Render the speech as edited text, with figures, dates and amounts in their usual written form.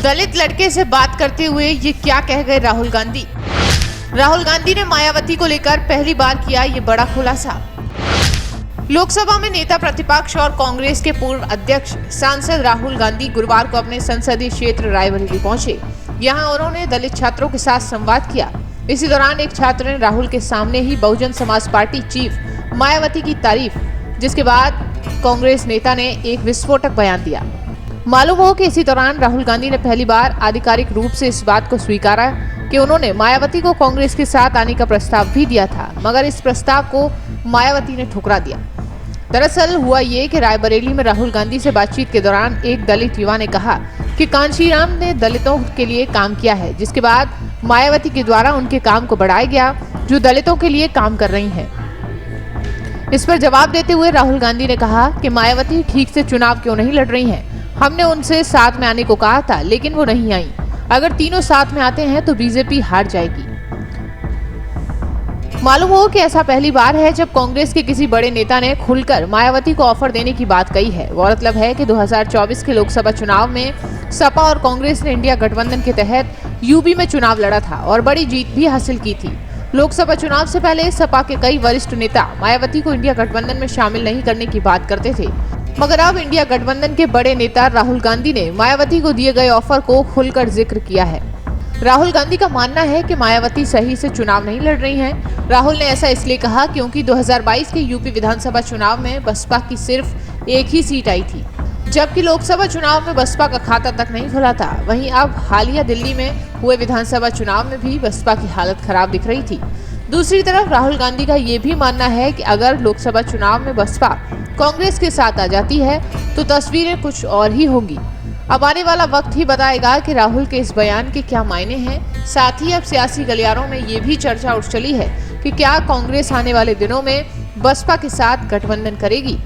दलित लड़के से बात करते हुए ये क्या कह गए राहुल गांधी। राहुल गांधी ने मायावती को लेकर पहली बार किया ये बड़ा खुलासा। लोकसभा में नेता प्रतिपक्ष और कांग्रेस के पूर्व अध्यक्ष सांसद राहुल गांधी गुरुवार को अपने संसदीय क्षेत्र रायबरेली पहुंचे। यहां उन्होंने दलित छात्रों के साथ संवाद किया। इसी दौरान एक छात्र ने राहुल के सामने ही बहुजन समाज पार्टी चीफ मायावती की तारीफ, जिसके बाद कांग्रेस नेता ने एक विस्फोटक बयान दिया। मालूम हो कि इसी दौरान राहुल गांधी ने पहली बार आधिकारिक रूप से इस बात को स्वीकारा कि उन्होंने मायावती को कांग्रेस के साथ आने का प्रस्ताव भी दिया था, मगर इस प्रस्ताव को मायावती ने ठुकरा दिया। दरअसल हुआ ये कि रायबरेली में राहुल गांधी से बातचीत के दौरान एक दलित युवा ने कहा कि कांशीराम ने दलितों के लिए काम किया है, जिसके बाद मायावती के द्वारा उनके काम को बढ़ाया गया जो दलितों के लिए काम कर रही हैं। इस पर जवाब देते हुए राहुल गांधी ने कहा कि मायावती ठीक से चुनाव क्यों नहीं लड़ रही हैं। हमने उनसे साथ में आने को कहा था, लेकिन वो नहीं आई। अगर तीनों साथ में आते हैं तो बीजेपी हार जाएगी। मालूम हो कि ऐसा पहली बार है जब कांग्रेस के किसी बड़े नेता ने खुलकर मायावती को ऑफर देने की बात कही है। गौरतलब है कि 2024 के लोकसभा चुनाव में सपा और कांग्रेस ने इंडिया गठबंधन के तहत यूपी में चुनाव लड़ा था और बड़ी जीत भी हासिल की थी। लोकसभा चुनाव से पहले सपा के कई वरिष्ठ नेता मायावती को इंडिया गठबंधन में शामिल नहीं करने की बात करते थे, मगर अब इंडिया गठबंधन के बड़े नेता राहुल गांधी ने मायावती को दिए गए ऑफर को खुलकर जिक्र किया है। राहुल गांधी का मानना है कि मायावती सही से चुनाव नहीं लड़ रही हैं। राहुल ने ऐसा इसलिए कहा क्योंकि 2022 के यूपी विधानसभा चुनाव में बसपा की सिर्फ एक ही सीट आई थी, जबकि लोकसभा चुनाव में बसपा का खाता तक नहीं खुला था। वहीं अब हालिया दिल्ली में हुए विधानसभा चुनाव में भी बसपा की हालत खराब दिख रही थी। दूसरी तरफ राहुल गांधी का ये भी मानना है कि अगर लोकसभा चुनाव में बसपा कांग्रेस के साथ आ जाती है तो तस्वीरें कुछ और ही होंगी। अब आने वाला वक्त ही बताएगा कि राहुल के इस बयान के क्या मायने हैं। साथ ही अब सियासी गलियारों में ये भी चर्चा उठ चली है कि क्या कांग्रेस आने वाले दिनों में बसपा के साथ गठबंधन करेगी।